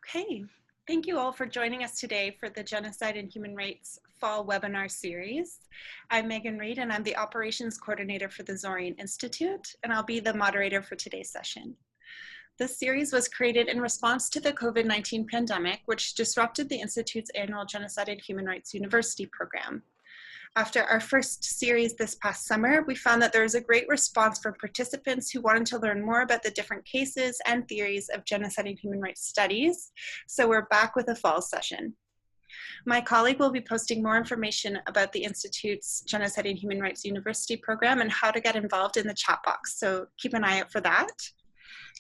Okay, thank you all for joining us today for the Genocide and Human Rights Fall Webinar Series. I'm Megan Reed and I'm the Operations Coordinator for the Zorian Institute, and I'll be the moderator for today's session. This series was created in response to the COVID-19 pandemic, which disrupted the Institute's annual Genocide and Human Rights University program. After our first series this past summer, we found that there was a great response from participants who wanted to learn more about the different cases and theories of genocide and human rights studies. So we're back with a fall session. My colleague will be posting more information about the Institute's Genocide and Human Rights University program and how to get involved in the chat box. So keep an eye out for that.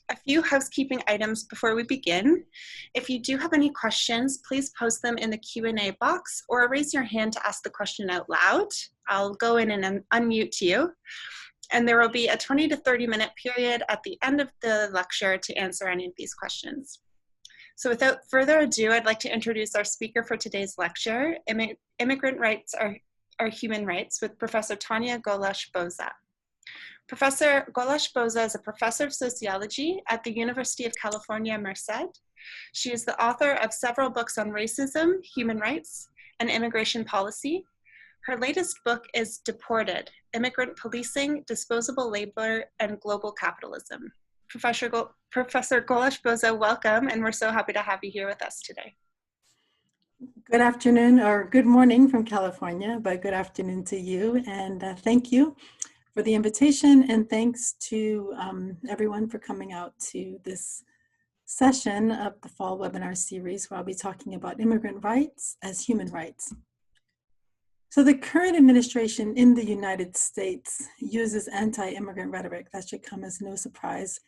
A few housekeeping items before we begin. If you do have any questions, please post them in the Q&A box or raise your hand to ask the question out loud. I'll go in and unmute you. And there will be a 20 to 30 minute period at the end of the lecture to answer any of these questions. So without further ado, I'd like to introduce our speaker for today's lecture, Immigrant Rights are Human Rights, with Professor Tanya Golash-Boza. Professor Golash-Boza is a professor of sociology at the University of California, Merced. She is the author of several books on racism, human rights, and immigration policy. Her latest book is Deported: Immigrant Policing, Disposable Labor, and Global Capitalism. Professor Golash-Boza, welcome, and we're so happy to have you here with us today. Good afternoon, or good morning from California, but good afternoon to you, and thank you for the invitation, and thanks to everyone for coming out to this session of the fall webinar series where I'll be talking about immigrant rights as human rights. So the current administration in the United States uses anti-immigrant rhetoric. That should come as no surprise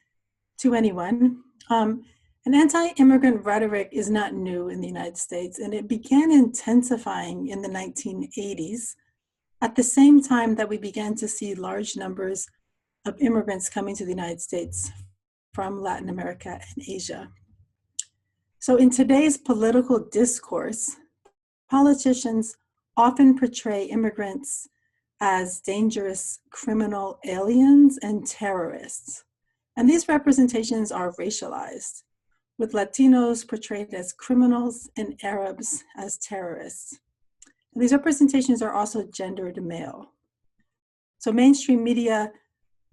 to anyone. And anti-immigrant rhetoric is not new in the United States, and it began intensifying in the 1980s. At the same time that we began to see large numbers of immigrants coming to the United States from Latin America and Asia. So in today's political discourse, politicians often portray immigrants as dangerous criminal aliens and terrorists. And these representations are racialized, with Latinos portrayed as criminals and Arabs as terrorists. These representations are also gendered male. So mainstream media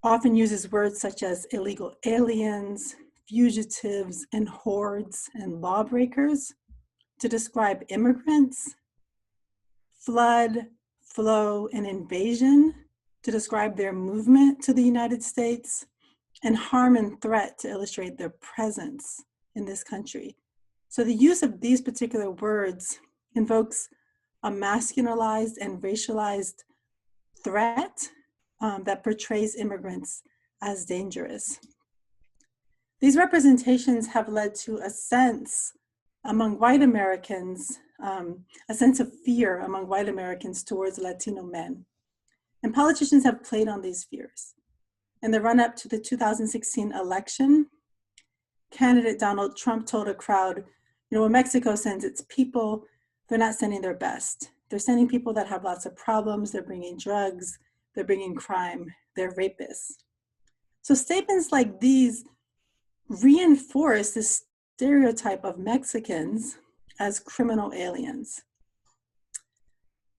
often uses words such as illegal aliens, fugitives, and hordes, and lawbreakers to describe immigrants, flood, flow, and invasion to describe their movement to the United States, and harm and threat to illustrate their presence in this country. So the use of these particular words invokes a masculinized and racialized threat that portrays immigrants as dangerous. These representations have led to a sense among white Americans, a sense of fear among white Americans towards Latino men. And politicians have played on these fears. In the run-up to the 2016 election, candidate Donald Trump told a crowd, when Mexico sends its people, they're not sending their best. They're sending people that have lots of problems. They're bringing drugs. They're bringing crime. They're rapists. So statements like these reinforce this stereotype of Mexicans as criminal aliens.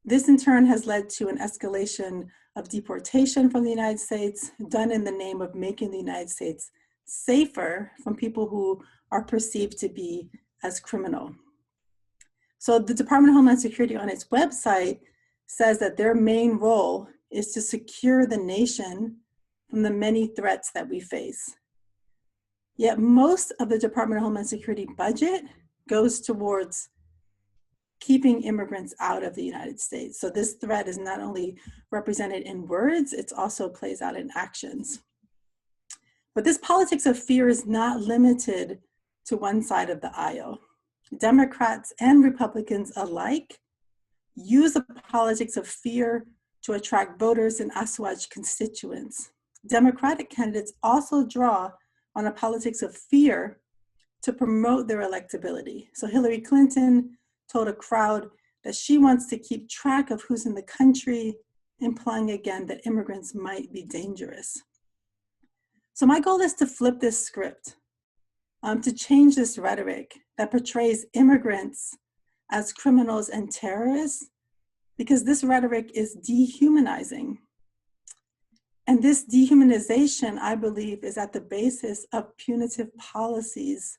This in turn has led to an escalation of deportation from the United States, done in the name of making the United States safer from people who are perceived to be as criminal. So the Department of Homeland Security on its website says that their main role is to secure the nation from the many threats that we face. Yet most of the Department of Homeland Security budget goes towards keeping immigrants out of the United States. So this threat is not only represented in words, it also plays out in actions. But this politics of fear is not limited to one side of the aisle. Democrats and Republicans alike use the politics of fear to attract voters and assuage constituents. Democratic candidates also draw on a politics of fear to promote their electability. So Hillary Clinton told a crowd that she wants to keep track of who's in the country, implying again that immigrants might be dangerous. So my goal is to flip this script to change this rhetoric that portrays immigrants as criminals and terrorists, because this rhetoric is dehumanizing. And this dehumanization, I believe, is at the basis of punitive policies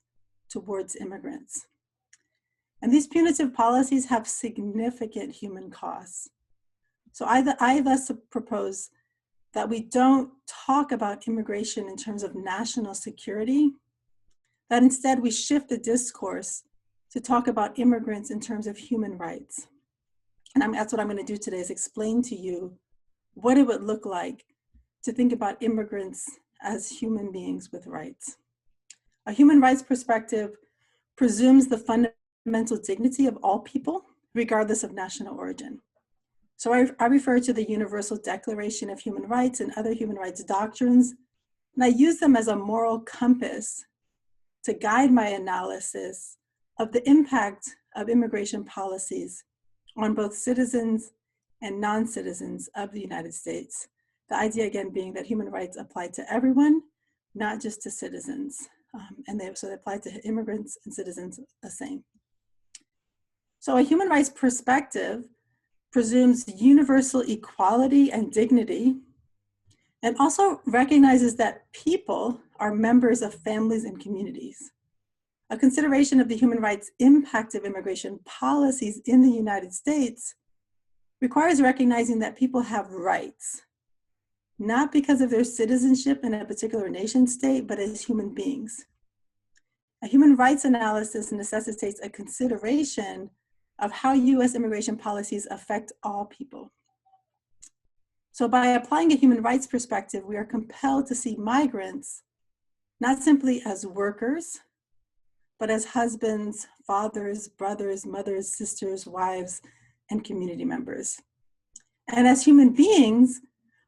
towards immigrants. And these punitive policies have significant human costs. So I thus propose that we don't talk about immigration in terms of national security, that instead we shift the discourse to talk about immigrants in terms of human rights. And that's what I'm going to do today, is explain to you what it would look like to think about immigrants as human beings with rights. A human rights perspective presumes the fundamental dignity of all people, regardless of national origin. So I refer to the Universal Declaration of Human Rights and other human rights doctrines, and I use them as a moral compass to guide my analysis of the impact of immigration policies on both citizens and non-citizens of the United States. The idea, again, being that human rights apply to everyone, not just to citizens. So they apply to immigrants and citizens the same. So a human rights perspective presumes universal equality and dignity, and also recognizes that people are members of families and communities. A consideration of the human rights impact of immigration policies in the United States requires recognizing that people have rights, not because of their citizenship in a particular nation state, but as human beings. A human rights analysis necessitates a consideration of how US immigration policies affect all people. So by applying a human rights perspective, we are compelled to see migrants not simply as workers, but as husbands, fathers, brothers, mothers, sisters, wives, and community members. And as human beings,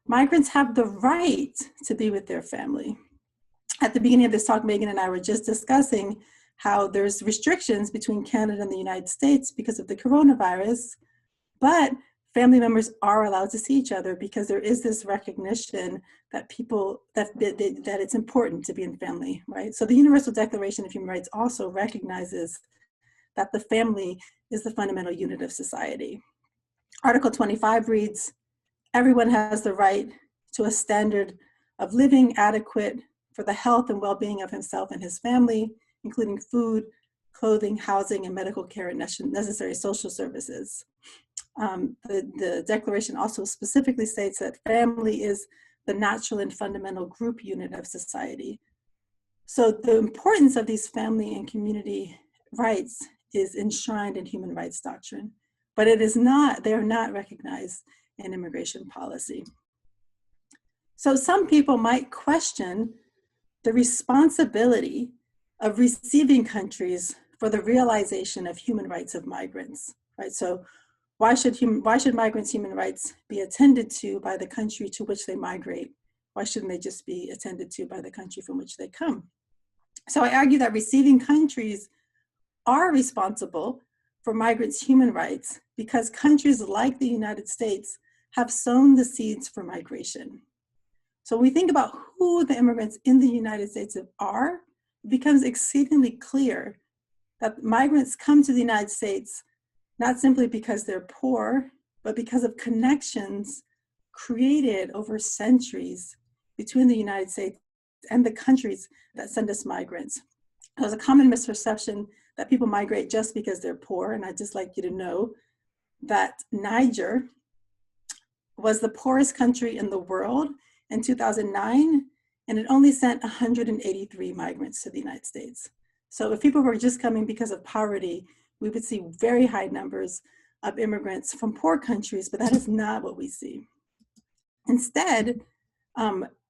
migrants have the right to be with their family. At the beginning of this talk, Megan and I were just discussing how there's restrictions between Canada and the United States because of the coronavirus, but family members are allowed to see each other because there is this recognition that that it's important to be in family, right? So the Universal Declaration of Human Rights also recognizes that the family is the fundamental unit of society. Article 25 reads, everyone has the right to a standard of living adequate for the health and well-being of himself and his family, including food, clothing, housing, and medical care and necessary social services. The declaration also specifically states that family is the natural and fundamental group unit of society. So the importance of these family and community rights is enshrined in human rights doctrine, but they are not recognized in immigration policy. So some people might question the responsibility of receiving countries for the realization of human rights of migrants, right? So why should migrants' human rights be attended to by the country to which they migrate? Why shouldn't they just be attended to by the country from which they come? So I argue that receiving countries are responsible for migrants' human rights because countries like the United States have sown the seeds for migration. So when we think about who the immigrants in the United States are, it becomes exceedingly clear that migrants come to the United States not simply because they're poor, but because of connections created over centuries between the United States and the countries that send us migrants. There's a common misperception that people migrate just because they're poor, and I'd just like you to know that Niger was the poorest country in the world in 2009, and it only sent 183 migrants to the United States. So if people were just coming because of poverty, we would see very high numbers of immigrants from poor countries, but that is not what we see. Instead,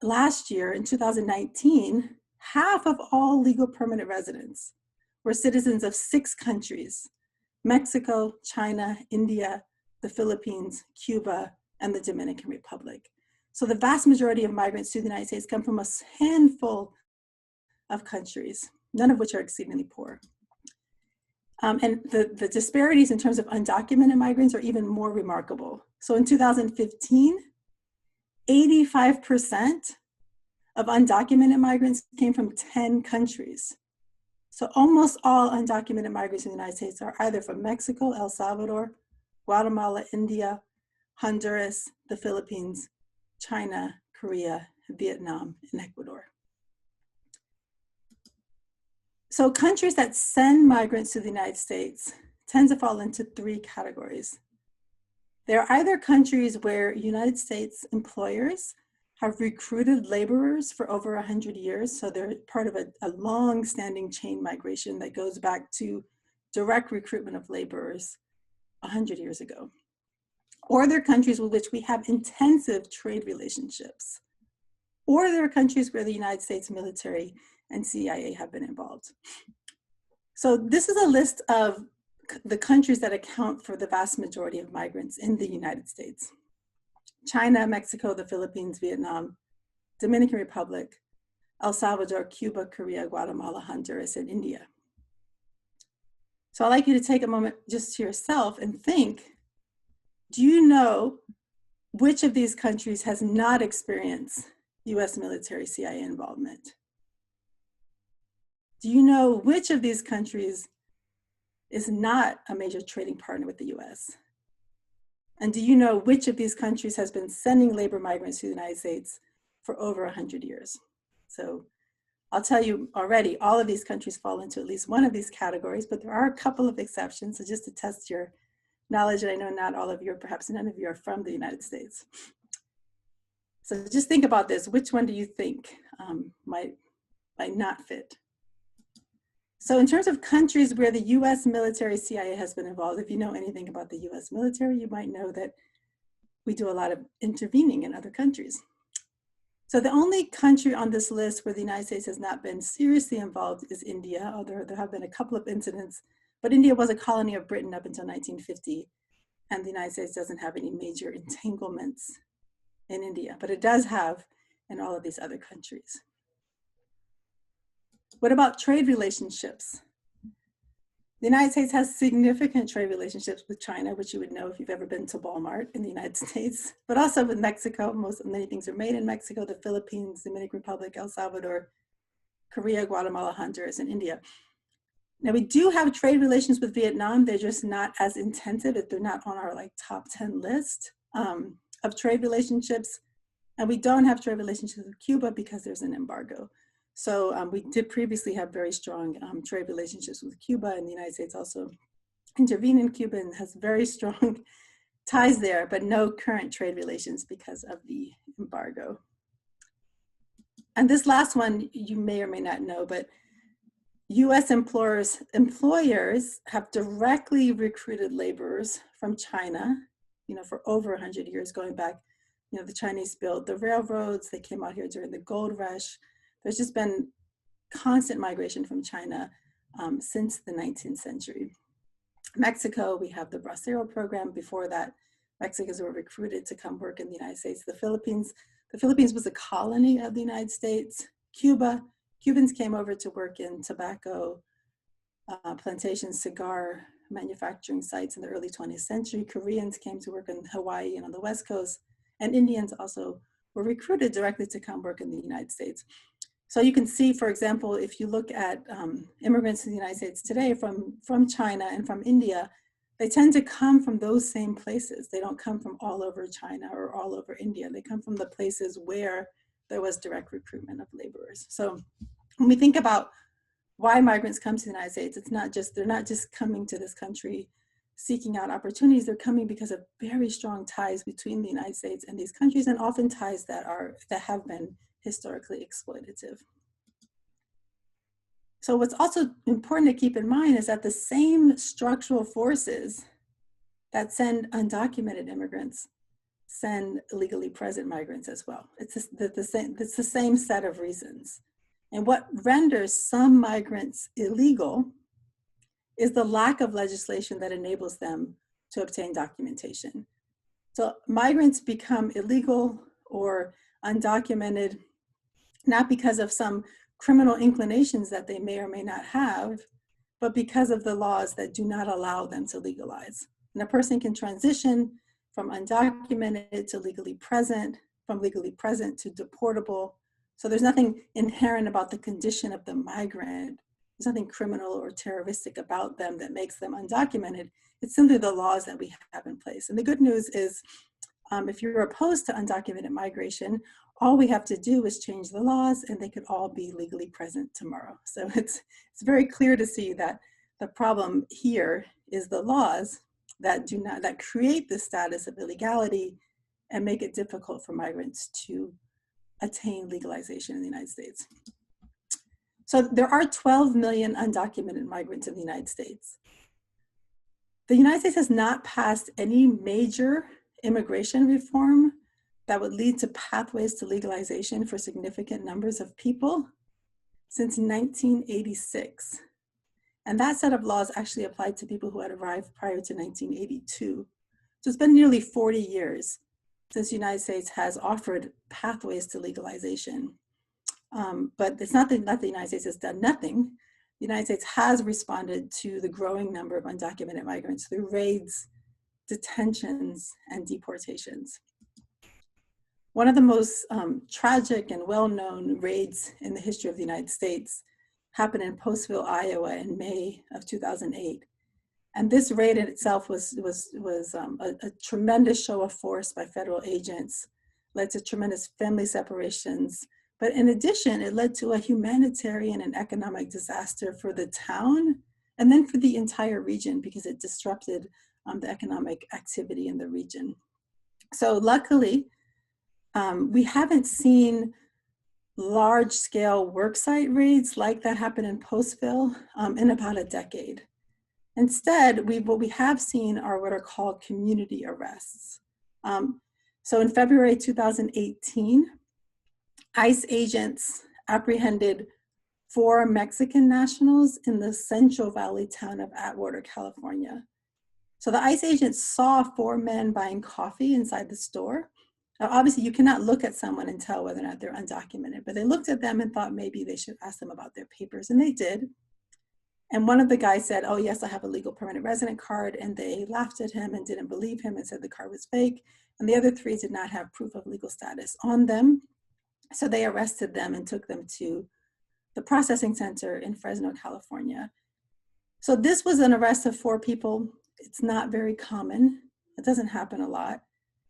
last year in 2019, half of all legal permanent residents were citizens of 6 countries: Mexico, China, India, the Philippines, Cuba, and the Dominican Republic. So the vast majority of migrants to the United States come from a handful of countries, none of which are exceedingly poor. And the disparities in terms of undocumented migrants are even more remarkable. So in 2015, 85% of undocumented migrants came from 10 countries. So almost all undocumented migrants in the United States are either from Mexico, El Salvador, Guatemala, India, Honduras, the Philippines, China, Korea, Vietnam, and Ecuador. So countries that send migrants to the United States tend to fall into three categories. They're either countries where United States employers have recruited laborers for over 100 years. So they're part of a long-standing chain migration that goes back to direct recruitment of laborers 100 years ago. Or they're countries with which we have intensive trade relationships. Or there are countries where the United States military and CIA have been involved. So this is a list of the countries that account for the vast majority of migrants in the United States: China, Mexico, the Philippines, Vietnam, Dominican Republic, El Salvador, Cuba, Korea, Guatemala, Honduras, and India. So I'd like you to take a moment just to yourself and think, do you know which of these countries has not experienced US military CIA involvement? Do you know which of these countries is not a major trading partner with the US? And do you know which of these countries has been sending labor migrants to the United States for over 100 years? So I'll tell you already, all of these countries fall into at least one of these categories, but there are a couple of exceptions. So just to test your knowledge, and I know not all of you, or perhaps none of you, are from the United States. So just think about this. Which one do you think might not fit? So in terms of countries where the US military CIA has been involved, if you know anything about the US military, you might know that we do a lot of intervening in other countries. So the only country on this list where the United States has not been seriously involved is India, although there have been a couple of incidents, but India was a colony of Britain up until 1950, and the United States doesn't have any major entanglements in India, but it does have in all of these other countries. What about trade relationships? The United States has significant trade relationships with China, which you would know if you've ever been to Walmart in the United States, but also with Mexico. Many things are made in Mexico: the Philippines, Dominican Republic, El Salvador, Korea, Guatemala, Honduras, and India. Now we do have trade relations with Vietnam. They're just not as intensive. They're not on our top 10 list of trade relationships. And we don't have trade relationships with Cuba because there's an embargo. So we did previously have very strong trade relationships with Cuba, and the United States also intervened in Cuba and has very strong ties there, but no current trade relations because of the embargo. And this last one, you may or may not know, but US employers have directly recruited laborers from China, for over 100 years, going back. The Chinese built the railroads. They came out here during the gold rush. There's just been constant migration from China since the 19th century. Mexico, we have the Bracero program. Before that, Mexicans were recruited to come work in the United States. The Philippines was a colony of the United States. Cubans came over to work in tobacco plantations, cigar manufacturing sites in the early 20th century. Koreans came to work in Hawaii and on the West Coast, and Indians also were recruited directly to come work in the United States. So you can see, for example, if you look at immigrants in the United States today from China and from India, they tend to come from those same places. They don't come from all over China or all over India. They come from the places where there was direct recruitment of laborers. So when we think about why migrants come to the United States, they're not just coming to this country seeking out opportunities. They're coming because of very strong ties between the United States and these countries, and often ties that have been historically exploitative. So what's also important to keep in mind is that the same structural forces that send undocumented immigrants send illegally present migrants as well. It's the same set of reasons. And what renders some migrants illegal is the lack of legislation that enables them to obtain documentation. So migrants become illegal or undocumented not because of some criminal inclinations that they may or may not have, but because of the laws that do not allow them to legalize. And a person can transition from undocumented to legally present, from legally present to deportable. So there's nothing inherent about the condition of the migrant There's nothing criminal or terroristic about them that makes them undocumented. It's simply the laws that we have in place. And the good news is, if you're opposed to undocumented migration, all we have to do is change the laws and they could all be legally present tomorrow. So it's very clear to see that the problem here is the laws that create the status of illegality and make it difficult for migrants to attain legalization in the United States. So there are 12 million undocumented migrants in the United States. The United States has not passed any major immigration reform that would lead to pathways to legalization for significant numbers of people since 1986. And that set of laws actually applied to people who had arrived prior to 1982. So it's been nearly 40 years since the United States has offered pathways to legalization. But it's not that the United States has done nothing. The United States has responded to the growing number of undocumented migrants through raids, detentions, and deportations. One of the most tragic and well-known raids in the history of the United States happened in Postville, Iowa in May of 2008. And this raid in itself was a tremendous show of force by federal agents, led to tremendous family separations. But in addition, it led to a humanitarian and economic disaster for the town and then for the entire region because it disrupted the economic activity in the region. So luckily, we haven't seen large-scale worksite raids like that happened in Postville in about a decade. Instead, what we have seen are what are called community arrests. So in February 2018, ICE agents apprehended 4 Mexican nationals in the Central Valley town of Atwater, California. So the ICE agents saw 4 men buying coffee inside the store. Now, obviously, you cannot look at someone and tell whether or not they're undocumented, but they looked at them and thought maybe they should ask them about their papers, and they did. And one of the guys said, oh, yes, I have a legal permanent resident card, and they laughed at him and didn't believe him and said the card was fake. And the other 3 did not have proof of legal status on them. So they arrested them and took them to the processing center in Fresno, California. So this was an arrest of 4 people. It's not very common. It doesn't happen a lot.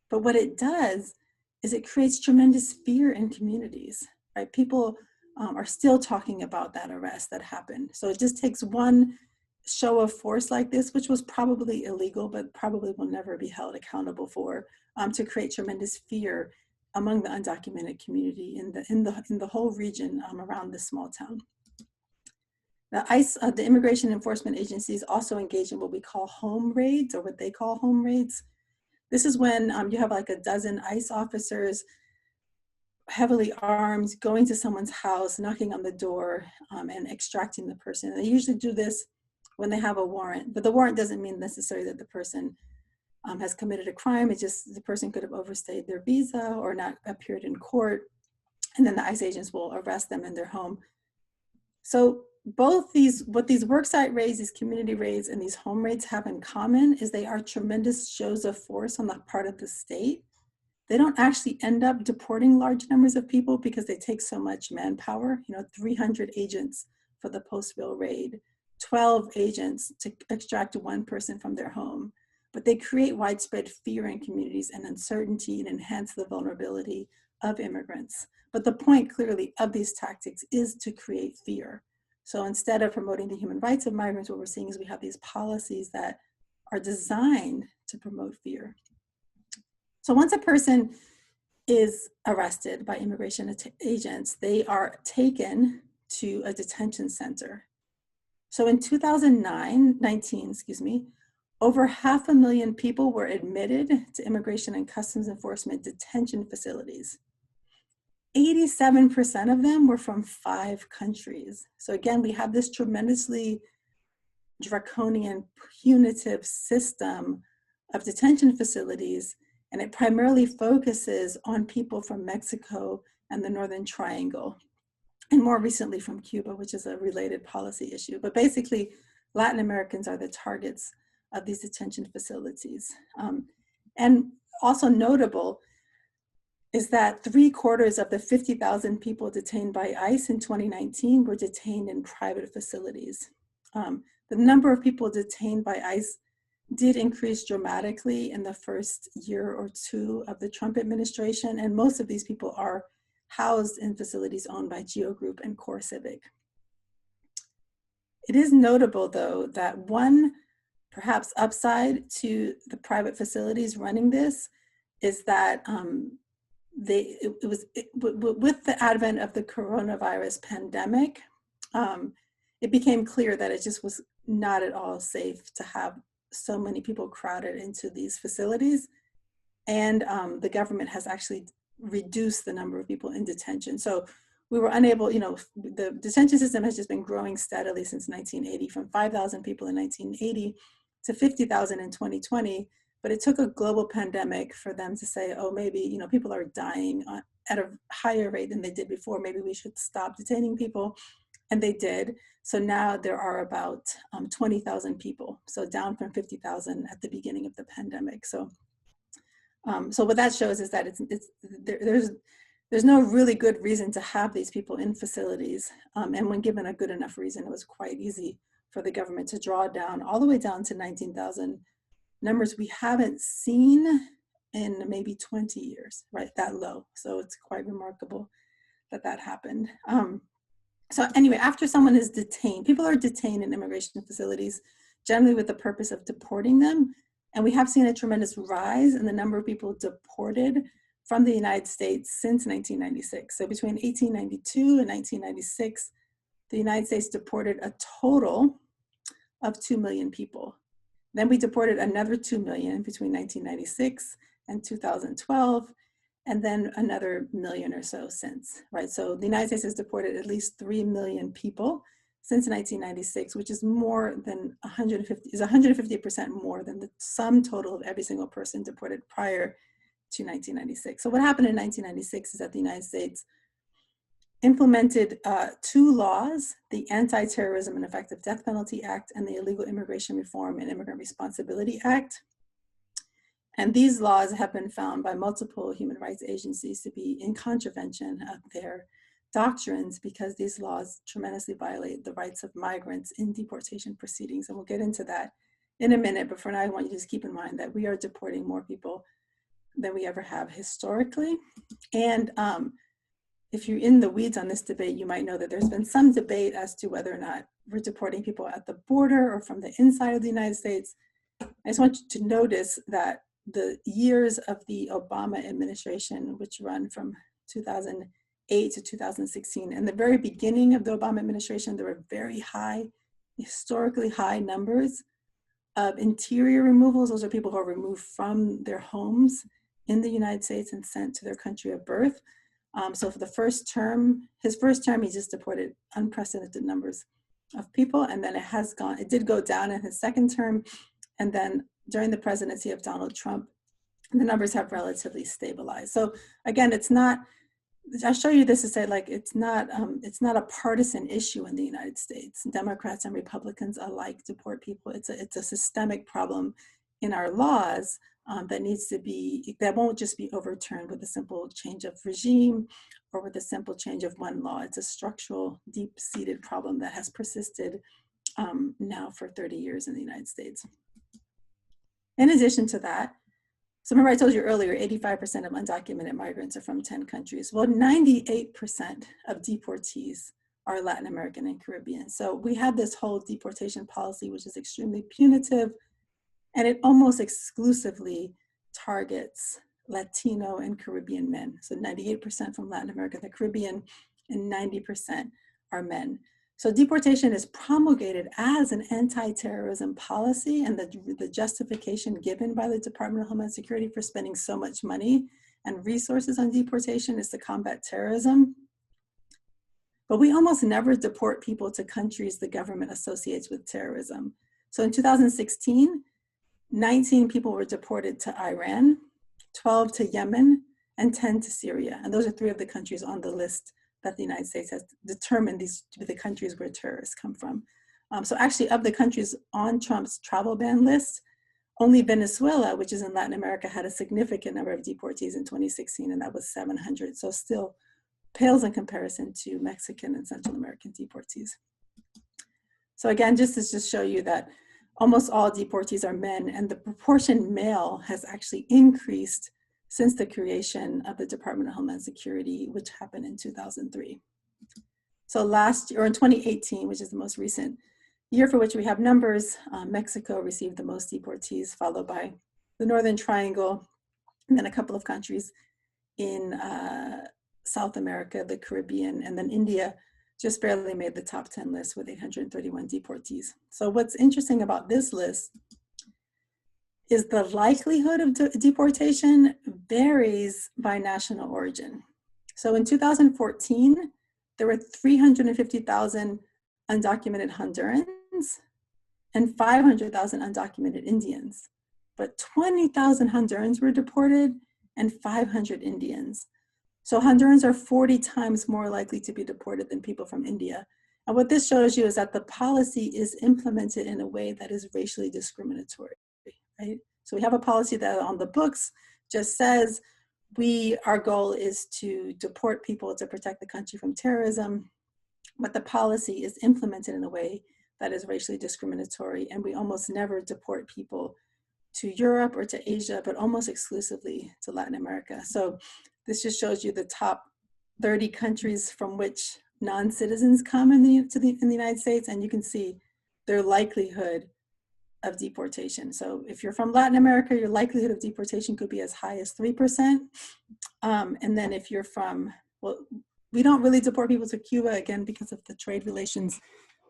But what it does is it creates tremendous fear in communities, right? People are still talking about that arrest that happened. So it just takes one show of force like this, which was probably illegal, but probably will never be held accountable for, to create tremendous fear among the undocumented community in the whole region around this small town. The ICE, the immigration enforcement agencies, also engage in what we call home raids, or what they call home raids. This is when you have like a dozen ICE officers, heavily armed, going to someone's house, knocking on the door, and extracting the person. And they usually do this when they have a warrant, but the warrant doesn't mean necessarily that the person has committed a crime. It's just the person could have overstayed their visa or not appeared in court, and then the ICE agents will arrest them in their home. So what these worksite raids, these community raids, and these home raids have in common is they are tremendous shows of force on the part of the state. They don't actually end up deporting large numbers of people because they take so much manpower, 300 agents for the Postville raid, 12 agents to extract 1 person from their home. But they create widespread fear in communities and uncertainty and enhance the vulnerability of immigrants. But the point clearly of these tactics is to create fear. So instead of promoting the human rights of migrants, what we're seeing is we have these policies that are designed to promote fear. So once a person is arrested by immigration agents, they are taken to a detention center. So in 2019, over 500,000 people were admitted to Immigration and Customs Enforcement detention facilities. 87% of them were from 5 countries. So again, we have this tremendously draconian, punitive system of detention facilities, and it primarily focuses on people from Mexico and the Northern Triangle, and more recently from Cuba, which is a related policy issue. But basically, Latin Americans are the targets of these detention facilities. And also notable, is that 3/4 of the 50,000 people detained by ICE in 2019 were detained in private facilities. The number of people detained by ICE did increase dramatically in the first year or two of the Trump administration, and most of these people are housed in facilities owned by Geo Group and Core Civic. It is notable, though, that one perhaps upside to the private facilities running this is that with the advent of the coronavirus pandemic, it became clear that it just was not at all safe to have so many people crowded into these facilities. And the government has actually reduced the number of people in detention. So we were unable, the detention system has just been growing steadily since 1980, from 5,000 people in 1980 to 50,000 in 2020. But it took a global pandemic for them to say, oh, maybe, people are dying at a higher rate than they did before. Maybe we should stop detaining people. And they did. So now there are about 20,000 people. So down from 50,000 at the beginning of the pandemic. So what that shows is that there's no really good reason to have these people in facilities. And when given a good enough reason, it was quite easy for the government to draw down all the way down to 19,000, numbers we haven't seen in maybe 20 years, right? That low. So it's quite remarkable that that happened. So anyway, after someone is detained, people are detained in immigration facilities, generally with the purpose of deporting them. And we have seen a tremendous rise in the number of people deported from the United States since 1996. So between 1892 and 1996, the United States deported a total of 2 million people. Then we deported another 2 million between 1996 and 2012, and then another million or so since, right? So the United States has deported at least 3 million people since 1996, which is more than 150% more than the sum total of every single person deported prior to 1996. So what happened in 1996 is that the United States implemented 2 laws, the Anti-Terrorism and Effective Death Penalty Act and the Illegal Immigration Reform and Immigrant Responsibility Act. And these laws have been found by multiple human rights agencies to be in contravention of their doctrines, because these laws tremendously violate the rights of migrants in deportation proceedings. And we'll get into that in a minute, but for now I want you to just keep in mind that we are deporting more people than we ever have historically. And if you're in the weeds on this debate, you might know that there's been some debate as to whether or not we're deporting people at the border or from the inside of the United States. I just want you to notice that the years of the Obama administration, which run from 2008 to 2016, and the very beginning of the Obama administration, there were very high, historically high numbers of interior removals. Those are people who are removed from their homes in the United States and sent to their country of birth. So for the first term, his first term, he just deported unprecedented numbers of people. And then it did go down in his second term. And then during the presidency of Donald Trump, the numbers have relatively stabilized. So again, I'll show you this to say, like, it's not a partisan issue in the United States. Democrats and Republicans alike deport people. It's a systemic problem in our laws that won't just be overturned with a simple change of regime or with a simple change of one law. It's a structural, deep-seated problem that has persisted now for 30 years in the United States. In addition to that, so remember I told you earlier, 85% of undocumented migrants are from 10 countries. Well, 98% of deportees are Latin American and Caribbean. So we have this whole deportation policy, which is extremely punitive, and it almost exclusively targets Latino and Caribbean men. So 98% from Latin America and the Caribbean, and 90% are men. So deportation is promulgated as an anti-terrorism policy, and the justification given by the Department of Homeland Security for spending so much money and resources on deportation is to combat terrorism. But we almost never deport people to countries the government associates with terrorism. So in 2016, 19 people were deported to Iran, 12 to Yemen, and 10 to Syria. And those are 3 of the countries on the list that the United States has determined these to be the countries where terrorists come from. So actually, of the countries on Trump's travel ban list, Only Venezuela, which is in Latin America, had a significant number of deportees in 2016, and that was 700. So still pales in comparison to Mexican and Central American deportees. So again, just to just show you that almost all deportees are men, and the proportion male has actually increased since the creation of the Department of Homeland Security, which happened in 2003. So last year, or in 2018, which is the most recent year for which we have numbers, Mexico received the most deportees, followed by the Northern Triangle, and then a couple of countries in South America, the Caribbean, and then India just barely made the top 10 list with 831 deportees. So what's interesting about this list is the likelihood of deportation varies by national origin. So in 2014, there were 350,000 undocumented Hondurans and 500,000 undocumented Indians. But 20,000 Hondurans were deported and 500 Indians. So Hondurans are 40 times more likely to be deported than people from India. And what this shows you is that the policy is implemented in a way that is racially discriminatory, right? So we have a policy that on the books just says, our goal is to deport people to protect the country from terrorism, but the policy is implemented in a way that is racially discriminatory, and we almost never deport people to Europe or to Asia, but almost exclusively to Latin America. So this just shows you the top 30 countries from which non-citizens come in the United States, and you can see their likelihood of deportation. So if you're from Latin America, your likelihood of deportation could be as high as 3%. And then if you're from, well, we don't really deport people to Cuba, again, because of the trade relations.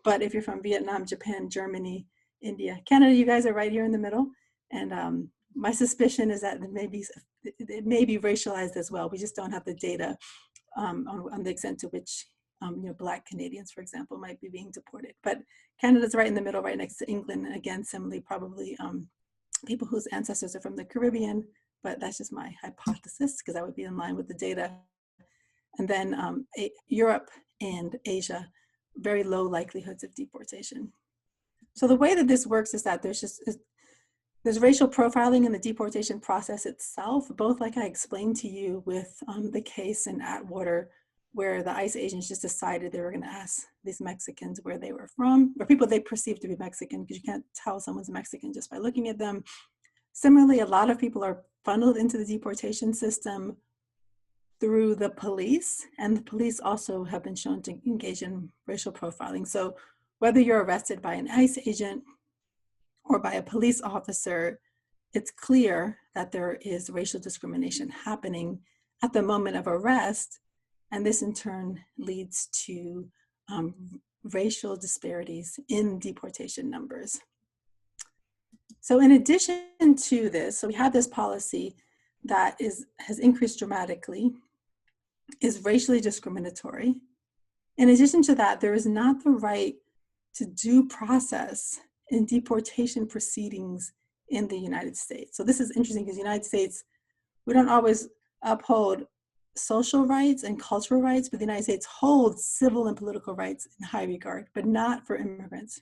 But if you're from Vietnam, Japan, Germany, India, Canada, you guys are right here in the middle. And my suspicion is that it may be racialized as well. We just don't have the data on the extent to which Black Canadians, for example, might be being deported. But Canada's right in the middle, right next to England. And again, similarly, probably people whose ancestors are from the Caribbean, but that's just my hypothesis because that would be in line with the data. And then Europe and Asia, very low likelihoods of deportation. So the way that this works is that there's racial profiling in the deportation process itself, both like I explained to you with the case in Atwater, where the ICE agents just decided they were going to ask these Mexicans where they were from, or people they perceive to be Mexican, because you can't tell someone's Mexican just by looking at them. Similarly, a lot of people are funneled into the deportation system through the police, and the police also have been shown to engage in racial profiling. So whether you're arrested by an ICE agent or by a police officer, it's clear that there is racial discrimination happening at the moment of arrest, and this in turn leads to racial disparities in deportation numbers. So in addition to this, so we have this policy that has increased dramatically, is racially discriminatory. In addition to that, there is not the right to due process in deportation proceedings in the United States. So this is interesting because the United States, we don't always uphold social rights and cultural rights, but the United States holds civil and political rights in high regard, but not for immigrants.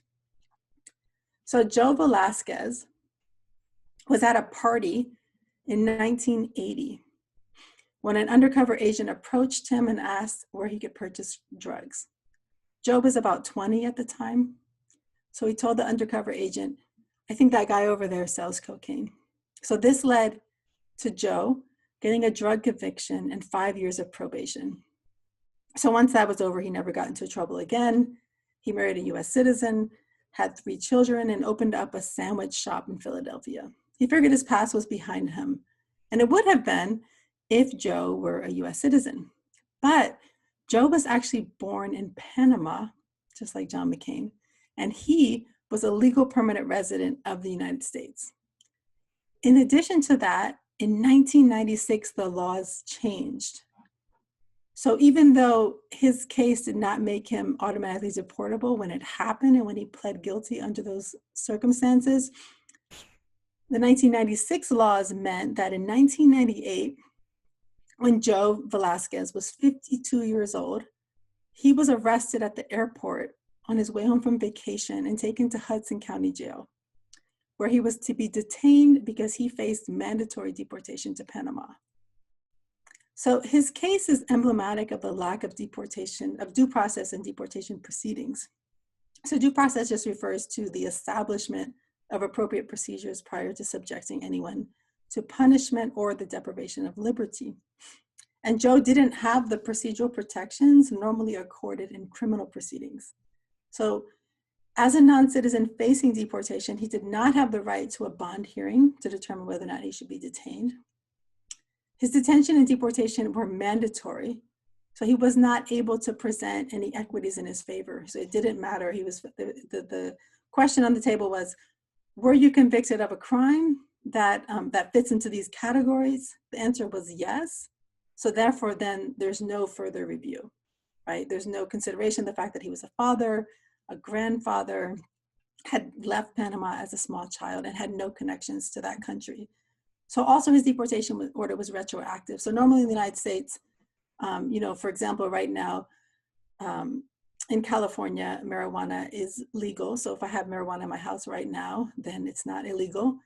So Joe Velasquez was at a party in 1980 when an undercover agent approached him and asked where he could purchase drugs. Joe was about 20 at the time. So he told the undercover agent, I think that guy over there sells cocaine. So this led to Joe getting a drug conviction and 5 years of probation. So once that was over, he never got into trouble again. He married a US citizen, had 3 children, and opened up a sandwich shop in Philadelphia. He figured his past was behind him. And it would have been if Joe were a US citizen. But Joe was actually born in Panama, just like John McCain, and he was a legal permanent resident of the United States. In addition to that, in 1996, the laws changed. So even though his case did not make him automatically deportable when it happened and when he pled guilty under those circumstances, the 1996 laws meant that in 1998, when Joe Velasquez was 52 years old, he was arrested at the airport on his way home from vacation and taken to Hudson County Jail. where he was to be detained because he faced mandatory deportation to Panama. So his case is emblematic of the lack of deportation, of due process and deportation proceedings. So due process just refers to the establishment of appropriate procedures prior to subjecting anyone to punishment or the deprivation of liberty. And Joe didn't have the procedural protections normally accorded in criminal proceedings. So as a non-citizen facing deportation, he did not have the right to a bond hearing to determine whether or not he should be detained. His detention and deportation were mandatory, so he was not able to present any equities in his favor. So it didn't matter. He was the question on the table was, were you convicted of a crime that fits into these categories? The answer was yes. So therefore, then there's no further review, right? There's no consideration of the fact that he was a father, a grandfather, had left Panama as a small child and had no connections to that country. So also his deportation order was retroactive. So normally in the United States, for example, right now in California, marijuana is legal. So if I have marijuana in my house right now, then it's not illegal.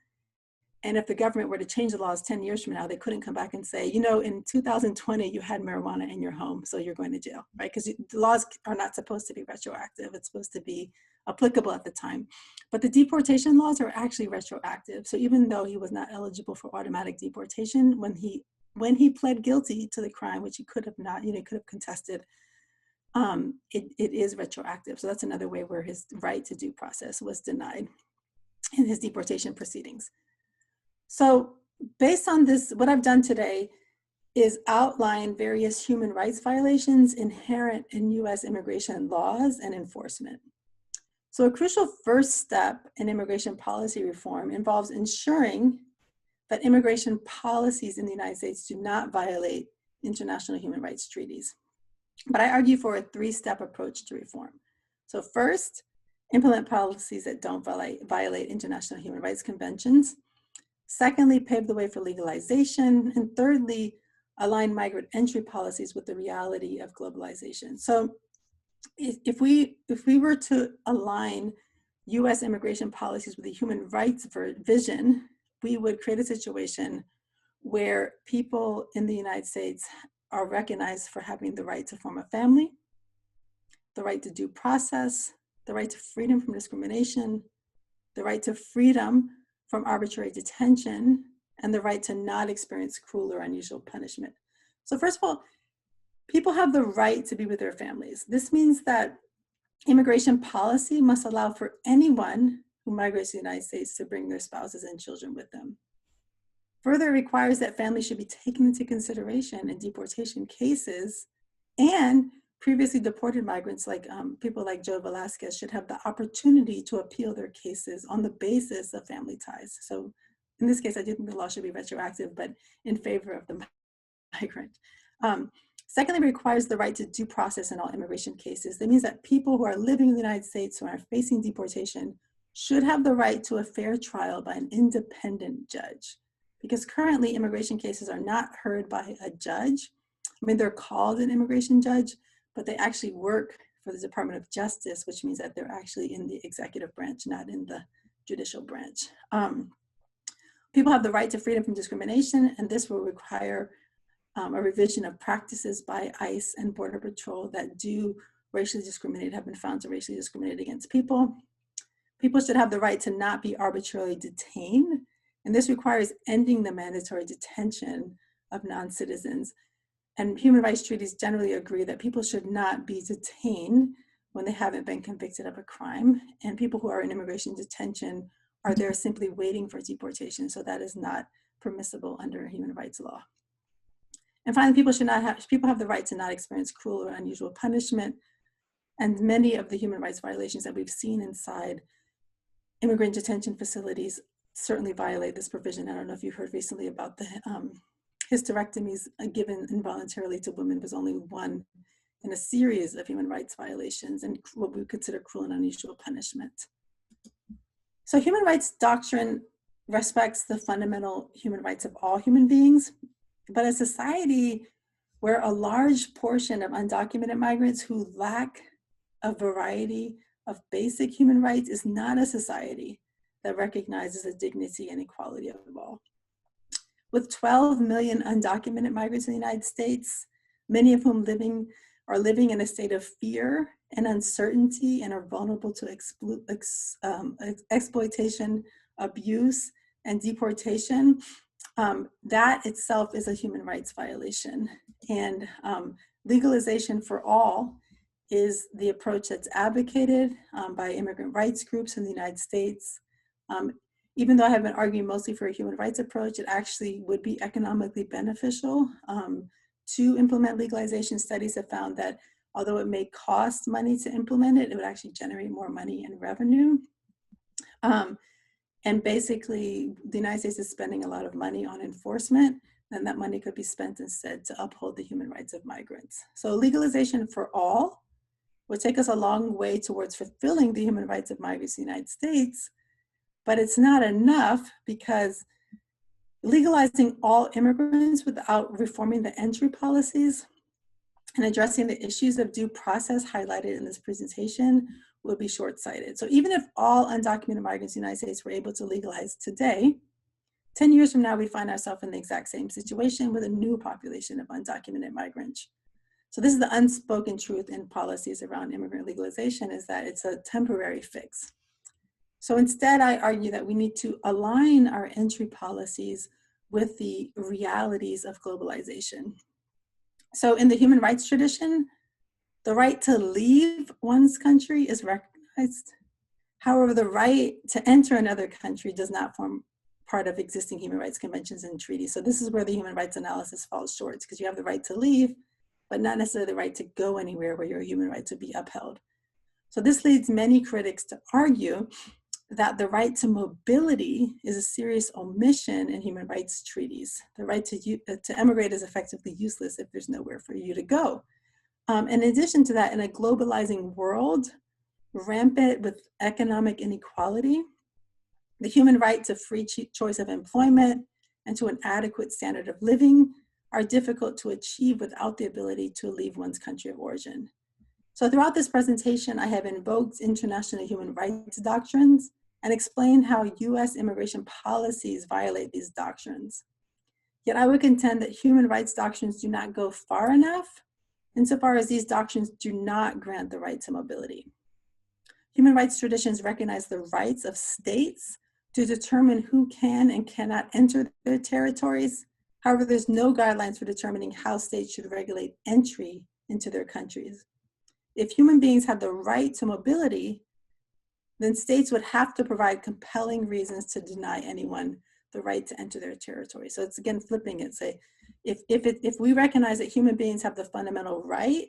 And if the government were to change the laws 10 years from now, they couldn't come back and say, in 2020, you had marijuana in your home, so you're going to jail, right? Because the laws are not supposed to be retroactive. It's supposed to be applicable at the time. But the deportation laws are actually retroactive. So even though he was not eligible for automatic deportation, when he pled guilty to the crime, which he could have not, could have contested, it is retroactive. So that's another way where his right to due process was denied in his deportation proceedings. So based on this, what I've done today is outline various human rights violations inherent in US immigration laws and enforcement. So a crucial first step in immigration policy reform involves ensuring that immigration policies in the United States do not violate international human rights treaties. But I argue for a three-step approach to reform. So first, implement policies that don't violate international human rights conventions. Secondly, pave the way for legalization. And thirdly, align migrant entry policies with the reality of globalization. So if we were to align US immigration policies with the human rights vision, we would create a situation where people in the United States are recognized for having the right to form a family, the right to due process, the right to freedom from discrimination, the right to freedom from arbitrary detention, and the right to not experience cruel or unusual punishment. So first of all, people have the right to be with their families. This means that immigration policy must allow for anyone who migrates to the United States to bring their spouses and children with them. Further, it requires that families should be taken into consideration in deportation cases, and previously deported migrants, like people like Joe Velasquez, should have the opportunity to appeal their cases on the basis of family ties. So in this case, I do think the law should be retroactive, but in favor of the migrant. Secondly, it requires the right to due process in all immigration cases. That means that people who are living in the United States who are facing deportation should have the right to a fair trial by an independent judge. Because currently immigration cases are not heard by a judge. I mean, they're called an immigration judge, but they actually work for the Department of Justice, which means that they're actually in the executive branch, not in the judicial branch. People have the right to freedom from discrimination, and this will require a revision of practices by ICE and Border Patrol that do racially discriminate, have been found to racially discriminate against people. People should have the right to not be arbitrarily detained, and this requires ending the mandatory detention of non-citizens. And human rights treaties generally agree that people should not be detained when they haven't been convicted of a crime, and people who are in immigration detention are there simply waiting for deportation, so that is not permissible under human rights law. And finally, people have the right to not experience cruel or unusual punishment, and many of the human rights violations that we've seen inside immigrant detention facilities certainly violate this provision. I don't know if you heard recently about the hysterectomies given involuntarily to women was only one in a series of human rights violations and what we consider cruel and unusual punishment. So human rights doctrine respects the fundamental human rights of all human beings, but a society where a large portion of undocumented migrants who lack a variety of basic human rights is not a society that recognizes the dignity and equality of all. With 12 million undocumented migrants in the United States, many of whom are living in a state of fear and uncertainty and are vulnerable to exploitation, abuse, and deportation, that itself is a human rights violation. And legalization for all is the approach that's advocated by immigrant rights groups in the United States. Even though I have been arguing mostly for a human rights approach, it actually would be economically beneficial to implement legalization. Studies have found that although it may cost money to implement it, it would actually generate more money and revenue. And basically, the United States is spending a lot of money on enforcement, and that money could be spent instead to uphold the human rights of migrants. So legalization for all would take us a long way towards fulfilling the human rights of migrants in the United States, but it's not enough because legalizing all immigrants without reforming the entry policies and addressing the issues of due process highlighted in this presentation will be short-sighted. So even if all undocumented migrants in the United States were able to legalize today, 10 years from now, we find ourselves in the exact same situation with a new population of undocumented migrants. So this is the unspoken truth in policies around immigrant legalization, is that it's a temporary fix. So instead, I argue that we need to align our entry policies with the realities of globalization. So in the human rights tradition, the right to leave one's country is recognized. However, the right to enter another country does not form part of existing human rights conventions and treaties. So this is where the human rights analysis falls short, because you have the right to leave, but not necessarily the right to go anywhere where your human rights would be upheld. So this leads many critics to argue that the right to mobility is a serious omission in human rights treaties. The right to emigrate is effectively useless if there's nowhere for you to go. In addition to that, in a globalizing world, rampant with economic inequality, the human right to free choice of employment and to an adequate standard of living are difficult to achieve without the ability to leave one's country of origin. So throughout this presentation, I have invoked international human rights doctrines and explained how US immigration policies violate these doctrines. Yet I would contend that human rights doctrines do not go far enough insofar as these doctrines do not grant the right to mobility. Human rights traditions recognize the rights of states to determine who can and cannot enter their territories. However, there's no guidelines for determining how states should regulate entry into their countries. If human beings had the right to mobility, then states would have to provide compelling reasons to deny anyone the right to enter their territory. So it's again flipping it. Say, if we recognize that human beings have the fundamental right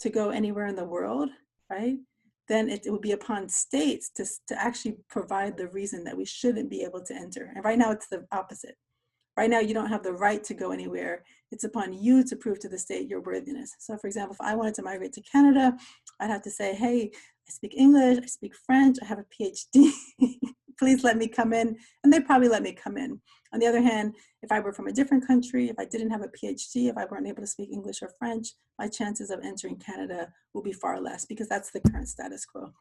to go anywhere in the world, right, then it would be upon states to actually provide the reason that we shouldn't be able to enter. And right now it's the opposite. Right now you don't have the right to go anywhere. It's upon you to prove to the state your worthiness. So for example, if I wanted to migrate to Canada, I'd have to say, hey, I speak English, I speak French, I have a PhD, please let me come in. And they'd probably let me come in. On the other hand, if I were from a different country, if I didn't have a PhD, if I weren't able to speak English or French, my chances of entering Canada will be far less because that's the current status quo.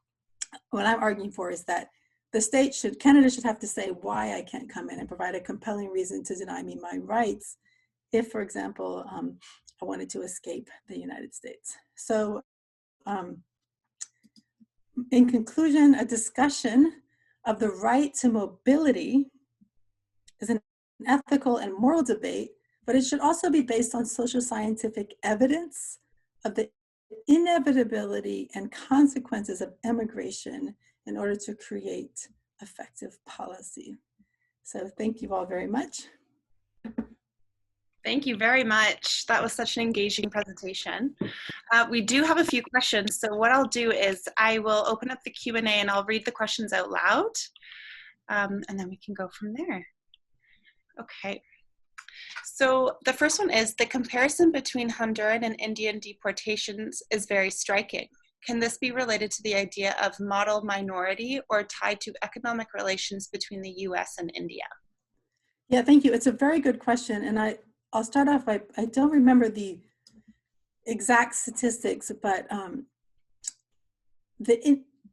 What I'm arguing for is that Canada should have to say why I can't come in and provide a compelling reason to deny me my rights if, for example, I wanted to escape the United States. So in conclusion, a discussion of the right to mobility is an ethical and moral debate, but it should also be based on social scientific evidence of the inevitability and consequences of emigration in order to create effective policy. So thank you all very much. Thank you very much. That was such an engaging presentation. We do have a few questions. So what I'll do is I will open up the Q&A and I'll read the questions out loud. And then we can go from there. Okay. So the first one is, the comparison between Honduran and Indian deportations is very striking. Can this be related to the idea of model minority or tied to economic relations between the US and India? Yeah, thank you. It's a very good question. And I'll start off by, I don't remember the exact statistics, but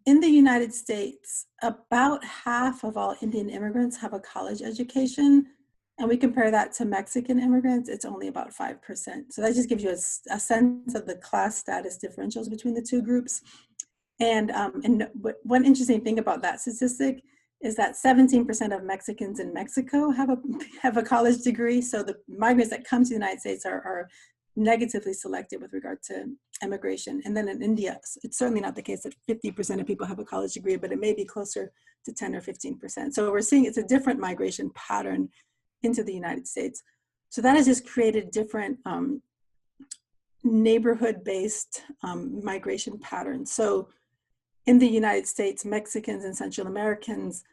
in the United States, about half of all Indian immigrants have a college education. And we compare that to Mexican immigrants, it's only about 5%. So that just gives you a sense of the class status differentials between the two groups. And one interesting thing about that statistic is that 17% of Mexicans in Mexico have a college degree. So the migrants that come to the United States are negatively selected with regard to immigration. And then in India, it's certainly not the case that 50% of people have a college degree, but it may be closer to 10 or 15%. So we're seeing it's a different migration pattern into the United States. So that has just created different neighborhood-based migration patterns. So in the United States, Mexicans and Central Americans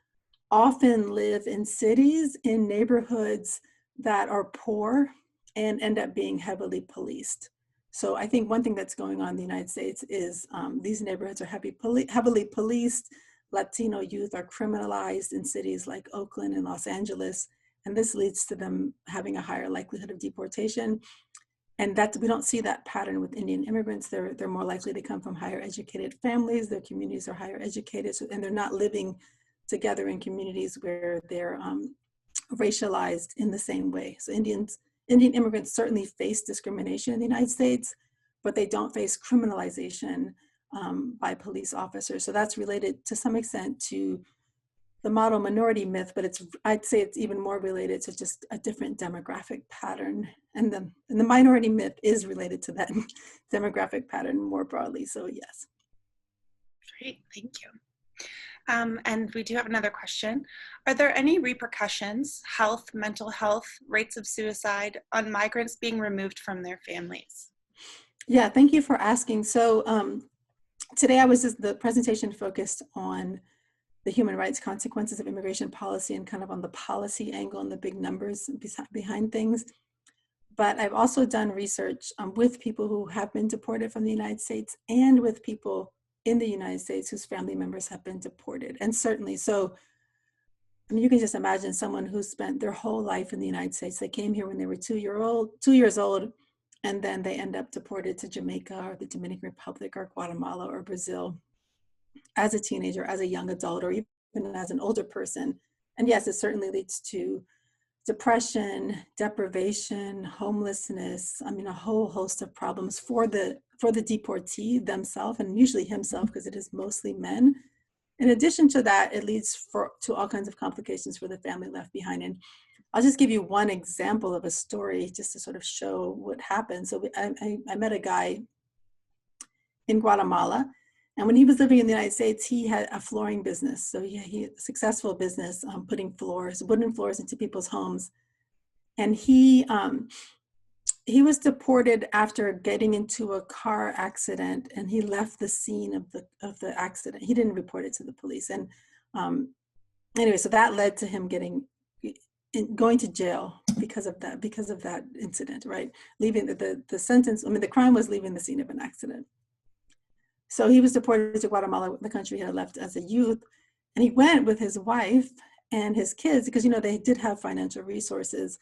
often live in cities, in neighborhoods that are poor and end up being heavily policed. So I think one thing that's going on in the United States is these neighborhoods are heavily policed. Latino youth are criminalized in cities like Oakland and Los Angeles, and this leads to them having a higher likelihood of deportation. And that we don't see that pattern with Indian immigrants. They're more likely to come from higher educated families. Their communities are higher educated, and they're not living together in communities where they're racialized in the same way. So Indian immigrants certainly face discrimination in the United States, but they don't face criminalization by police officers. So that's related to some extent to the model minority myth, but I'd say it's even more related to just a different demographic pattern. And the minority myth is related to that demographic pattern more broadly, so yes. Great, thank you. And we do have another question. Are there any repercussions, health, mental health, rates of suicide on migrants being removed from their families? Yeah, thank you for asking. So today the presentation focused on the human rights consequences of immigration policy and kind of on the policy angle and the big numbers behind things. But I've also done research with people who have been deported from the United States and with people in the United States whose family members have been deported. And certainly, so I mean, you can just imagine someone who spent their whole life in the United States. They came here when they were 2 years old, and then they end up deported to Jamaica or the Dominican Republic or Guatemala or Brazil as a teenager, as a young adult, or even as an older person. And yes, it certainly leads to depression, deprivation, homelessness, I mean, a whole host of problems for the deportee themselves, and usually himself, because it is mostly men. In addition to that, it leads to all kinds of complications for the family left behind. And I'll just give you one example of a story just to sort of show what happened. So I met a guy in Guatemala, and when he was living in the United States, he had a flooring business. So he had a successful business putting wooden floors into people's homes. And he was deported after getting into a car accident, and he left the scene of the accident. He didn't report it to the police. And anyway, so that led to him going to jail because of that incident, right? Leaving the sentence, I mean, the crime was leaving the scene of an accident. So he was deported to Guatemala, the country he had left as a youth, and he went with his wife and his kids because, they did have financial resources,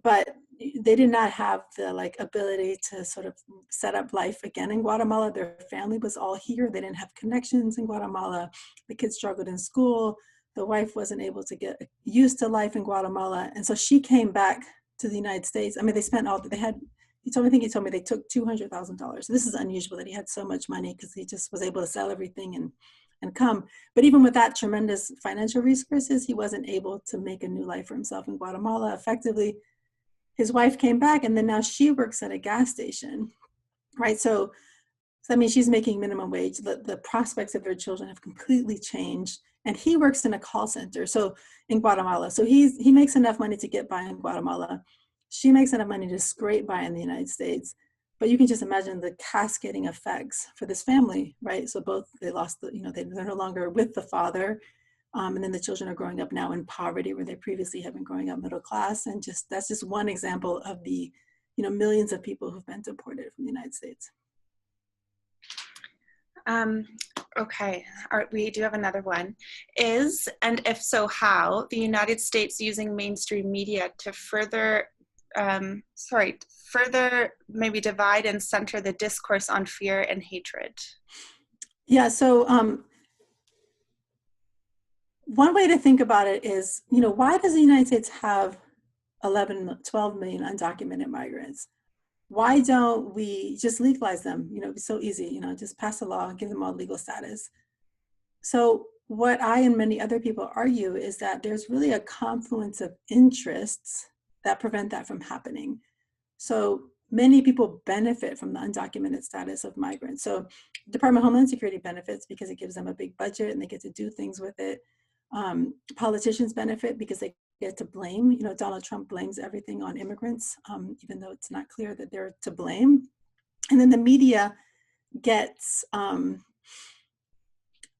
but they did not have the ability to sort of set up life again in Guatemala. Their family was all here. They didn't have connections in Guatemala. The kids struggled in school. The wife wasn't able to get used to life in Guatemala. And so she came back to the United States. I mean, he told me they took $200,000. This is unusual that he had so much money because he just was able to sell everything and come. But even with that tremendous financial resources, he wasn't able to make a new life for himself in Guatemala. Effectively, his wife came back, and then now she works at a gas station, right? So I mean, she's making minimum wage. The prospects of their children have completely changed. And he works in a call center, so in Guatemala. So he makes enough money to get by in Guatemala. She makes enough money to scrape by in the United States. But you can just imagine the cascading effects for this family, right? So both, they lost they're no longer with the father. And then the children are growing up now in poverty where they previously have been growing up middle class. And that's just one example of the, millions of people who've been deported from the United States. Okay, we do have another one. Is, and if so, how, the United States using mainstream media to further maybe divide and center the discourse on fear and hatred? Yeah, so one way to think about it is, why does the United States have 12 million undocumented migrants? Why don't we just legalize them? It's so easy, just pass a law, give them all legal status. So what I and many other people argue is that there's really a confluence of interests that prevent that from happening. So many people benefit from the undocumented status of migrants. So Department of Homeland Security benefits because it gives them a big budget and they get to do things with it. Politicians benefit because they get to blame. Donald Trump blames everything on immigrants, even though it's not clear that they're to blame. And then the media gets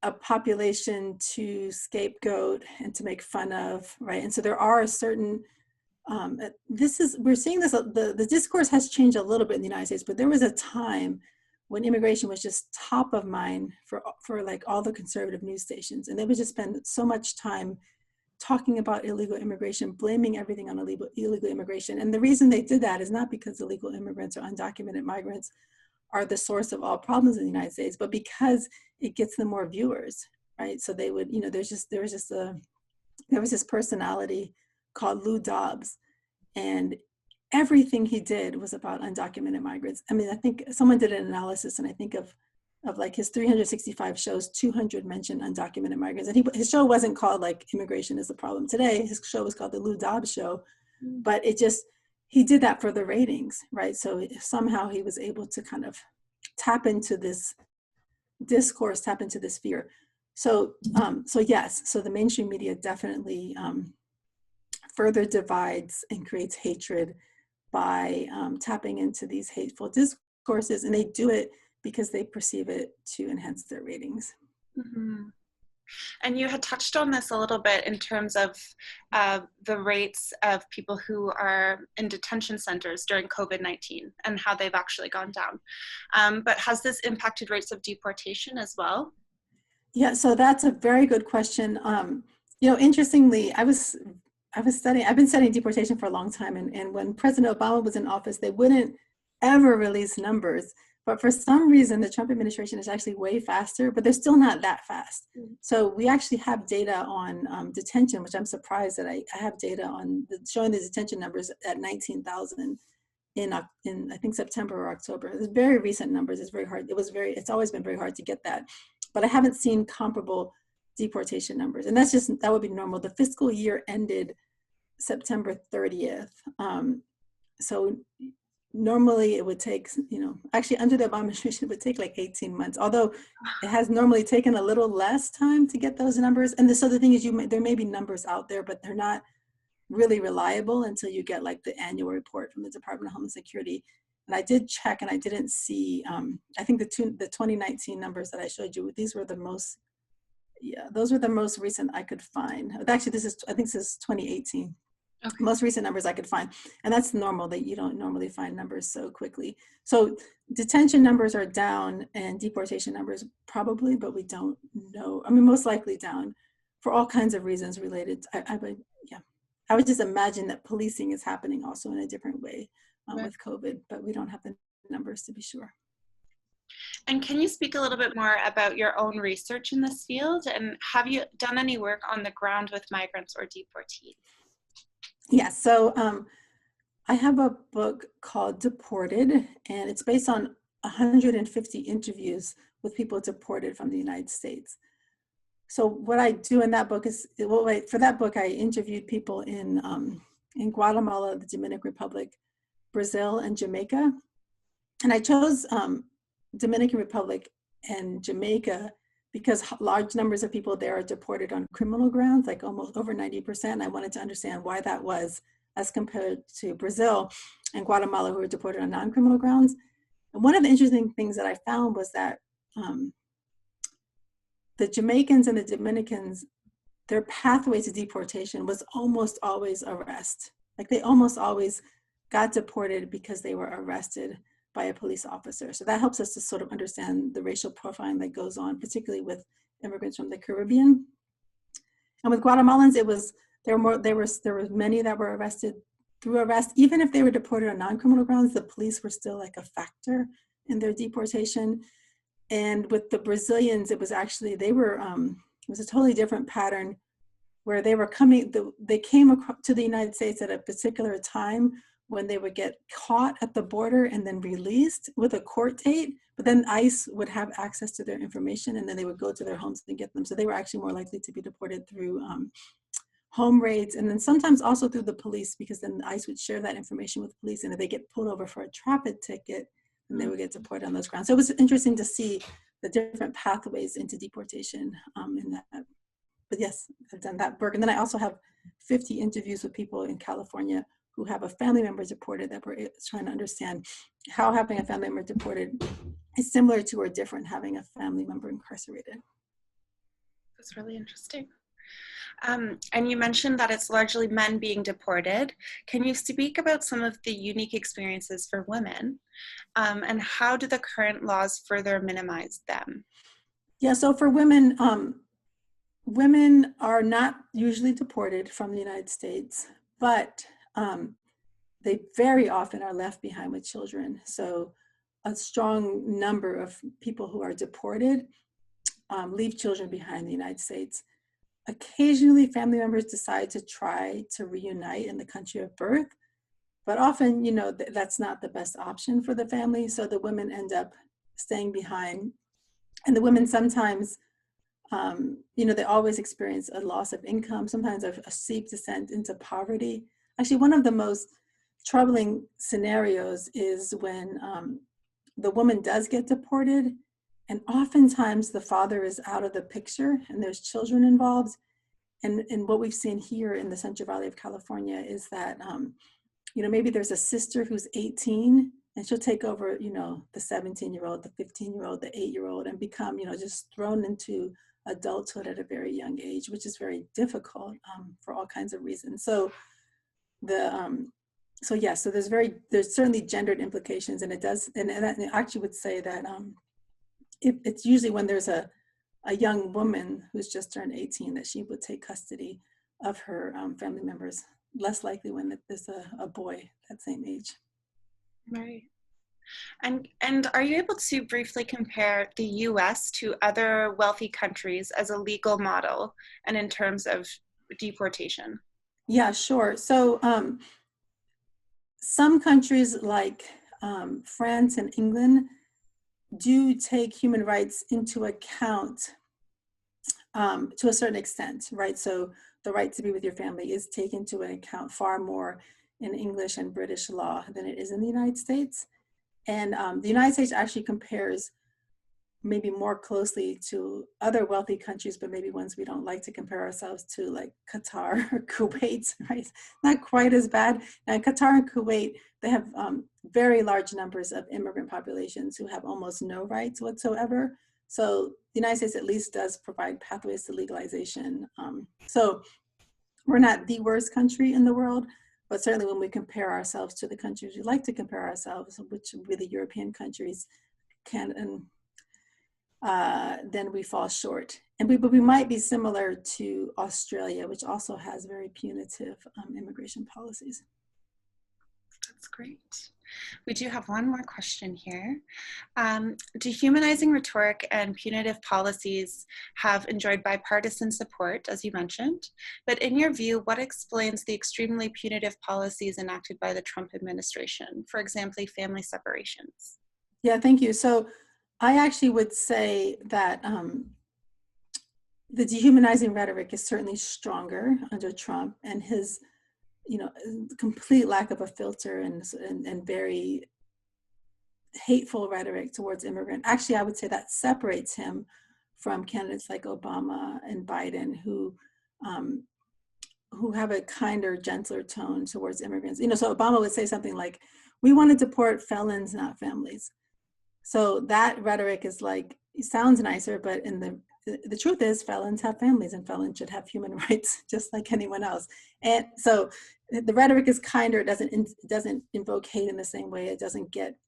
a population to scapegoat and to make fun of, right? And so there are a certain, we're seeing this, the discourse has changed a little bit in the United States, but there was a time when immigration was just top of mind for like all the conservative news stations. And they would just spend so much time talking about illegal immigration, blaming everything on illegal immigration. And the reason they did that is not because illegal immigrants or undocumented migrants are the source of all problems in the United States, but because it gets them more viewers, right? So they would, there was this personality called Lou Dobbs, and everything he did was about undocumented migrants. I mean, I think someone did an analysis, and I think of like his 365 shows, 200 mentioned undocumented migrants. And his show wasn't called like Immigration is the Problem Today. His show was called The Lou Dobbs Show, but he did that for the ratings, right? So somehow he was able to kind of tap into this discourse, tap into this fear. So yes, so the mainstream media definitely further divides and creates hatred by tapping into these hateful discourses, and they do it because they perceive it to enhance their ratings. Mm-hmm. And you had touched on this a little bit in terms of the rates of people who are in detention centers during COVID-19 and how they've actually gone down. But has this impacted rates of deportation as well? Yeah, so that's a very good question. Interestingly, I've been studying deportation for a long time, and when President Obama was in office, they wouldn't ever release numbers. But for some reason, the Trump administration is actually way faster, but they're still not that fast. So we actually have data on detention, which I'm surprised that I have data on showing the detention numbers at 19,000 in I think September or October. It's very recent numbers. It's very hard. It's always been very hard to get that. But I haven't seen comparable deportation numbers. And that would be normal. The fiscal year ended September 30th. So normally it would take, actually under the Obama administration, it would take like 18 months, although it has normally taken a little less time to get those numbers. And so the thing is, there may be numbers out there, but they're not really reliable until you get like the annual report from the Department of Homeland Security. And I did check and I didn't see, I think the 2019 numbers that I showed you, those were the most recent I could find. Actually, I think this is 2018. Okay. Most recent numbers I could find. And that's normal, that you don't normally find numbers so quickly. So detention numbers are down and deportation numbers probably, but we don't know. I mean, most likely down for all kinds of reasons related. I would just imagine that policing is happening also in a different way right. with COVID, but we don't have the numbers to be sure. And can you speak a little bit more about your own research in this field? And have you done any work on the ground with migrants or deportees? Yes, so I have a book called Deported, and it's based on 150 interviews with people deported from the United States. So what I do in that book is, for that book, I interviewed people in Guatemala, the Dominican Republic, Brazil, and Jamaica. And I chose Dominican Republic and Jamaica because large numbers of people there are deported on criminal grounds, like almost over 90%. I wanted to understand why that was as compared to Brazil and Guatemala, who were deported on non-criminal grounds. And one of the interesting things that I found was that the Jamaicans and the Dominicans, their pathway to deportation was almost always arrest. Like they almost always got deported because they were arrested by a police officer. So that helps us to sort of understand the racial profiling that goes on, particularly with immigrants from the Caribbean. And with Guatemalans, there were many that were arrested through arrest. Even if they were deported on non-criminal grounds, the police were still like a factor in their deportation. And with the Brazilians, it was a totally different pattern. where they were coming, they came across to the United States at a particular time when they would get caught at the border and then released with a court date, but then ICE would have access to their information and then they would go to their homes and get them. So they were actually more likely to be deported through home raids, and then sometimes also through the police, because then ICE would share that information with police, and if they get pulled over for a traffic ticket, then they would get deported on those grounds. So it was interesting to see the different pathways into deportation in that. But yes, I've done that work. And then I also have 50 interviews with people in California who have a family member deported, that we're trying to understand how having a family member deported is similar to or different having a family member incarcerated. That's really interesting. And you mentioned that it's largely men being deported. Can you speak about some of the unique experiences for women, and how do the current laws further minimize them? Yeah, so for women, women are not usually deported from the United States, but they very often are left behind with children. So a strong number of people who are deported leave children behind in the United States. Occasionally, family members decide to try to reunite in the country of birth, but often, you know, that's not the best option for the family. So the women end up staying behind. And the women sometimes, you know, they always experience a loss of income, sometimes a steep descent into poverty. Actually, one of the most troubling scenarios is when the woman does get deported, and oftentimes the father is out of the picture and there's children involved. And what we've seen here in the Central Valley of California is that, you know, maybe there's a sister who's 18 and she'll take over, you know, the 17-year-old, the 15-year-old, the 8-year-old, and become, you know, just thrown into adulthood at a very young age, which is very difficult for all kinds of reasons. So so there's certainly gendered implications, and it does, and I actually would say that it's usually when there's a young woman who's just turned 18 that she would take custody of her family members, less likely when there's a boy that same age. Right. And are you able to briefly compare the US to other wealthy countries as a legal model and in terms of deportation? Yeah, sure. So some countries like France and England do take human rights into account to a certain extent, right? So the right to be with your family is taken into account far more in English and British law than it is in the United States. And the United States actually compares maybe more closely to other wealthy countries, but maybe ones we don't like to compare ourselves to, like Qatar or Kuwait, right? Not quite as bad. Now, Qatar and Kuwait, they have very large numbers of immigrant populations who have almost no rights whatsoever. So the United States at least does provide pathways to legalization. So we're not the worst country in the world, but certainly when we compare ourselves to the countries we like to compare ourselves, which would be the European countries, then we fall short. But we might be similar to Australia, which also has very punitive immigration policies. That's great. We do have one more question here. Dehumanizing rhetoric and punitive policies have enjoyed bipartisan support, as you mentioned, but in your view, what explains the extremely punitive policies enacted by the Trump administration? For example, family separations. Yeah, thank you. So I actually would say that the dehumanizing rhetoric is certainly stronger under Trump, and his, you know, complete lack of a filter and very hateful rhetoric towards immigrants. Actually, I would say that separates him from candidates like Obama and Biden, who have a kinder, gentler tone towards immigrants. You know, so Obama would say something like, "We want to deport felons, not families." So that rhetoric is like, it sounds nicer, but the truth is felons have families and felons should have human rights just like anyone else. And so the rhetoric is kinder. It doesn't invoke hate in the same way. It doesn't get,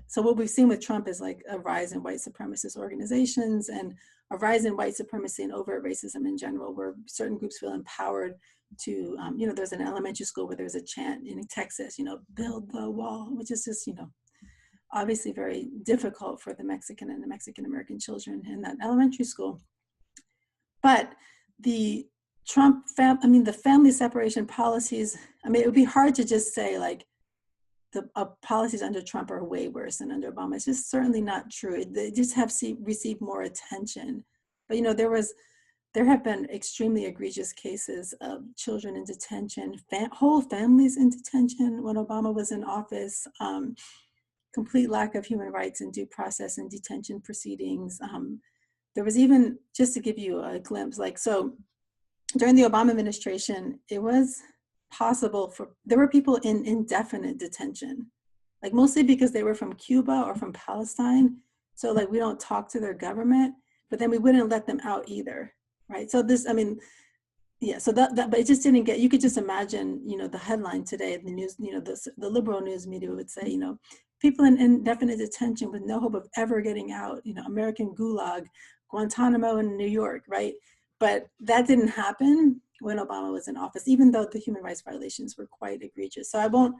so what we've seen with Trump is like a rise in white supremacist organizations and a rise in white supremacy and overt racism in general, where certain groups feel empowered to, you know, there's an elementary school where there's a chant in Texas, you know, build the wall, which is just, you know, obviously very difficult for the Mexican and the Mexican American children in that elementary school. But the Trump, the family separation policies, it would be hard to just say like the policies under Trump are way worse than under Obama. It's just certainly not true. They just have received more attention. But, there have been extremely egregious cases of children in detention, whole families in detention when Obama was in office, complete lack of human rights and due process and detention proceedings. There was even, just to give you a glimpse, during the Obama administration, it was possible there were people in indefinite detention, like mostly because they were from Cuba or from Palestine. So like we don't talk to their government, but then we wouldn't let them out either, right? So this, so that but it just didn't get, you could just imagine, the headline today, the news, the liberal news media would say, people in indefinite detention with no hope of ever getting out, American gulag, Guantanamo in New York, right? But that didn't happen when Obama was in office, even though the human rights violations were quite egregious. So I won't,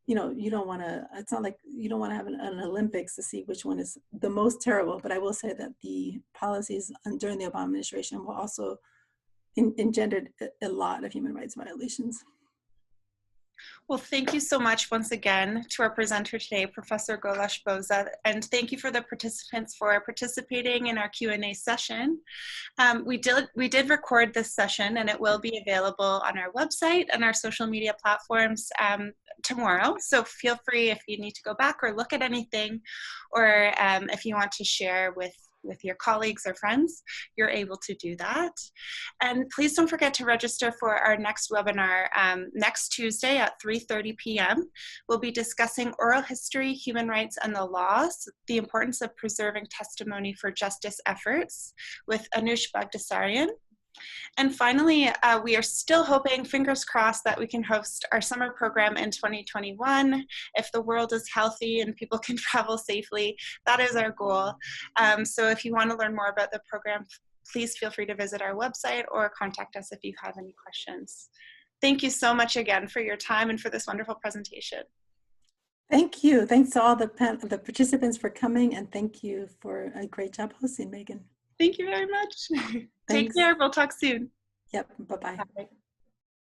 you don't want to, it's not like you don't want to have an Olympics to see which one is the most terrible, but I will say that the policies during the Obama administration will also engendered a lot of human rights violations. Well, thank you so much once again to our presenter today, Professor Golash-Boza, and thank you for the participants for participating in our Q&A session. We did record this session, and it will be available on our website and our social media platforms tomorrow. So feel free if you need to go back or look at anything, or if you want to share with your colleagues or friends, you're able to do that. And please don't forget to register for our next webinar next Tuesday at 3:30 p.m. We'll be discussing oral history, human rights, and the laws, the importance of preserving testimony for justice efforts with Anush Bagdasarian. And finally, we are still hoping, fingers crossed, that we can host our summer program in 2021. If the world is healthy and people can travel safely, that is our goal. So if you want to learn more about the program, please feel free to visit our website or contact us if you have any questions. Thank you so much again for your time and for this wonderful presentation. Thank you. Thanks to all the participants for coming, and thank you for a great job hosting, Megan. Thank you very much. Take care. We'll talk soon. Yep. Bye-bye. Bye.